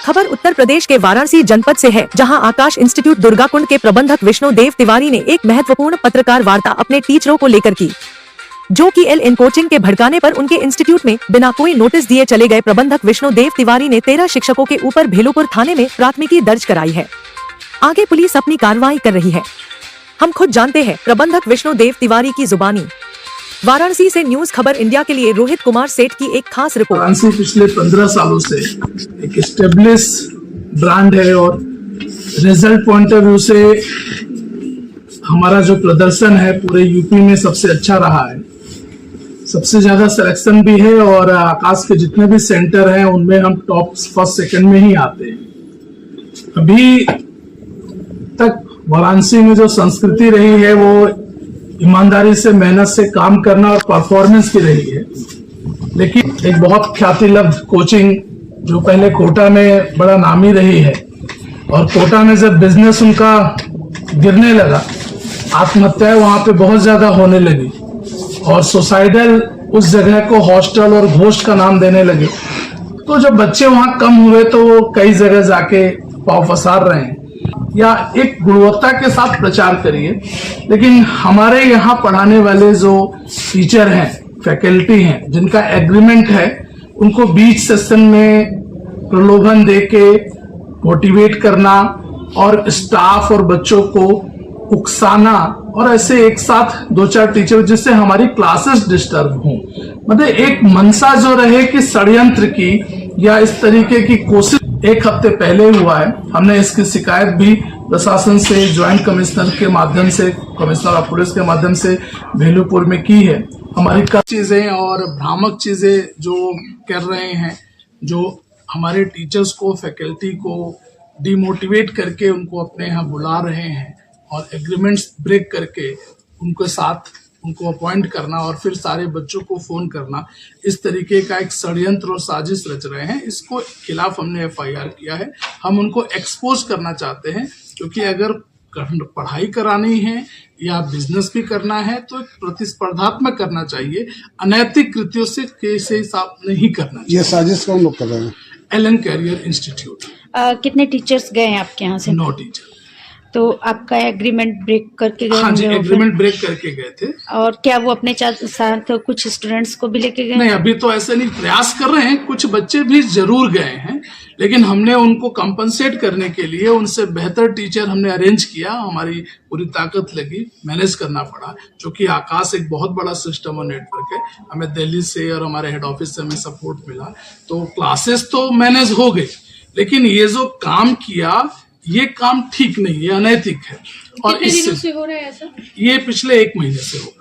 खबर उत्तर प्रदेश के वाराणसी जनपद से है, जहां आकाश इंस्टीट्यूट दुर्गाकुंड के प्रबंधक विष्णु देव तिवारी ने एक महत्वपूर्ण पत्रकार वार्ता अपने टीचरों को लेकर की, जो कि इन कोचिंग के भड़काने पर उनके इंस्टीट्यूट में बिना कोई नोटिस दिए चले गए। प्रबंधक विष्णु देव तिवारी ने 13 शिक्षकों के ऊपर भेलूपुर थाने में प्राथमिकी दर्ज कराई है। आगे पुलिस अपनी कार्रवाई कर रही है। हम खुद जानते हैं प्रबंधक विष्णु देव तिवारी की जुबानी। वाराणसी से न्यूज खबर इंडिया के लिए रोहित कुमार सेठ की एक खास रिपोर्ट। वाराणसी पिछले 15 सालों से एक एस्टेब्लिश ब्रांड है और रिजल्ट पॉइंट ऑफ व्यू से हमारा जो प्रदर्शन है पूरे यूपी में सबसे अच्छा रहा है। सबसे ज्यादा सिलेक्शन भी है और आकाश के जितने भी सेंटर हैं उनमें हम टॉप फर्स्ट सेकंड में ही आते हैं। अभी तक वाराणसी में जो संस्कृति रही है वो ईमानदारी से, मेहनत से काम करना और परफॉर्मेंस की रही है। लेकिन एक बहुत ख्याति लब्ध कोचिंग जो पहले कोटा में बड़ा नामी रही है और कोटा में जब बिजनेस उनका गिरने लगा, आत्महत्याएं वहां पे बहुत ज्यादा होने लगी और सुसाइडल उस जगह को हॉस्टल और घोस्ट का नाम देने लगे। तो जब बच्चे वहां कम हुए तो वो कई जगह जाके पांव पसार रहे हैं। या एक गुणवत्ता के साथ प्रचार करिए, लेकिन हमारे यहाँ पढ़ाने वाले जो टीचर हैं, फैकल्टी हैं, जिनका एग्रीमेंट है, उनको बीच सेशन में प्रलोभन देके मोटिवेट करना और स्टाफ और बच्चों को उकसाना और ऐसे एक साथ 2-4 टीचर जिससे हमारी क्लासेस डिस्टर्ब हों, मतलब एक मनसा जो रहे कि षड्यंत्र की या इस तरीके की कोशिश एक हफ्ते पहले हुआ है। हमने इसकी शिकायत भी प्रशासन से, ज्वाइंट कमिश्नर के माध्यम से, कमिश्नर ऑफ पुलिस के माध्यम से भेलूपुर में की है। हमारी चीजें और भ्रामक चीजें जो कर रहे हैं, जो हमारे टीचर्स को, फैकल्टी को डिमोटिवेट करके उनको अपने यहाँ बुला रहे हैं और एग्रीमेंट्स ब्रेक करके उनके साथ उनको अपॉइंट करना और फिर सारे बच्चों को फोन करना, इस तरीके का एक षड्यंत्र और साजिश रच रहे हैं। इसको खिलाफ हमने FIR किया है। हम उनको एक्सपोज करना चाहते हैं, क्योंकि अगर पढ़ाई करानी है या बिजनेस भी करना है तो एक प्रतिस्पर्धात्मक करना चाहिए, अनैतिक कृत्यों से हिसाब नहीं करना चाहिए। ये साजिश कौन लोग कर रहे हैं? Allen career institute. कितने टीचर्स गए हैं आपके यहाँ से? 9 टीचर। तो आपका एग्रीमेंट ब्रेक करके गए? हाँ जी, एग्रीमेंट ब्रेक करके गए थे। और क्या वो अपने साथ कुछ स्टूडेंट्स को भी लेके गए? नहीं, अभी तो ऐसे नहीं, प्रयास कर रहे हैं। कुछ बच्चे भी जरूर गए हैं, लेकिन हमने उनको कंपनसेट करने के लिए उनसे बेहतर टीचर हमने अरेंज किया। हमारी पूरी ताकत लगी, मैनेज करना पड़ा, क्योंकि आकाश एक बहुत बड़ा सिस्टम और नेटवर्क है। हमें दिल्ली से और हमारे हेड ऑफिस से हमें सपोर्ट मिला, तो क्लासेस तो मैनेज हो गई, लेकिन ये जो काम किया ये काम ठीक नहीं है, अनैतिक है। और कितने दिनों से हो रहा है ऐसा? ये पिछले 1 महीने से हो रहा है।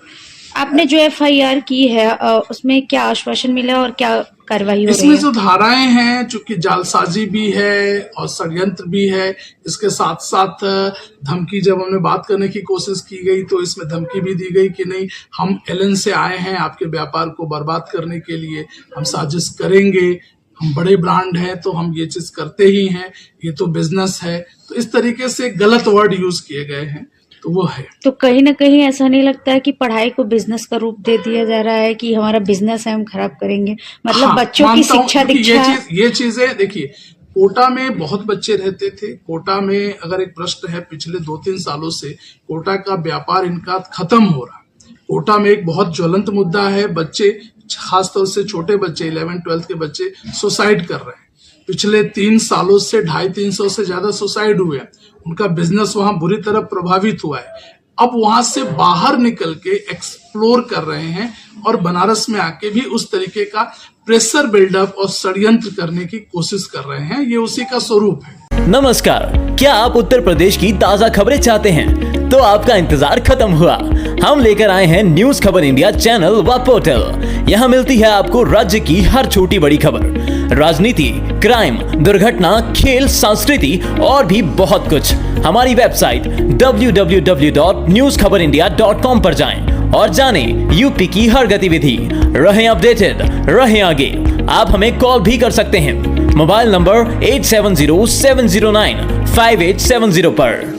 आपने जो FIR की है उसमें क्या आश्वासन मिला और क्या कार्रवाई हो रही है? इसमें जो धाराएं हैं, चूंकि जालसाजी भी है और षड्यंत्र भी है, इसके साथ साथ धमकी, जब हमने बात करने की कोशिश की गई तो इसमें धमकी भी दी गई कि नहीं, हम एलन से आए हैं आपके व्यापार को बर्बाद करने के लिए, हम साजिश करेंगे, हम बड़े ब्रांड हैं तो हम ये चीज करते ही हैं, ये तो बिजनेस है। तो इस तरीके से गलत वर्ड यूज किए गए हैं, तो वो है। तो कहीं ना कहीं ऐसा नहीं लगता है कि पढ़ाई को बिजनेस का रूप दे दिया जा रहा है कि हमारा बिजनेस है, हम खराब करेंगे? मतलब हाँ, बच्चों की शिक्षा दीक्षा, ये चीजें देखिए, कोटा में बहुत बच्चे रहते थे। कोटा में अगर एक प्रश्न है, पिछले 2-3 सालों से कोटा का व्यापार इनका खत्म हो रहा है। कोटा में एक बहुत ज्वलंत मुद्दा है, बच्चे, खासतौर से छोटे बच्चे, 11th-12th के बच्चे सुसाइड कर रहे हैं। पिछले 3 सालों से 250-300 से ज्यादा सुसाइड हुए हैं। उनका बिजनेस वहां बुरी तरह प्रभावित हुआ है। अब वहां से बाहर निकल के एक्सप्लोर कर रहे हैं और बनारस में आके भी उस तरीके का प्रेशर बिल्डअप और षड्यंत्र करने की कोशिश कर रहे हैं। ये उसी का स्वरूप है। नमस्कार, क्या आप उत्तर प्रदेश की ताजा खबरें चाहते हैं? तो आपका इंतजार खत्म हुआ। हम लेकर आए हैं न्यूज खबर इंडिया चैनल व पोर्टल। यहाँ मिलती है आपको राज्य की हर छोटी बड़ी खबर, राजनीति, क्राइम, दुर्घटना, खेल, संस्कृति और भी बहुत कुछ। हमारी वेबसाइट www.newskhaberindia.com पर जाएं और जानें यूपी की हर गतिविधि। रहें अपडेटेड, रहें आगे। आप हमें कॉल भी कर सकते हैं मोबाइल नंबर 8707095870 पर।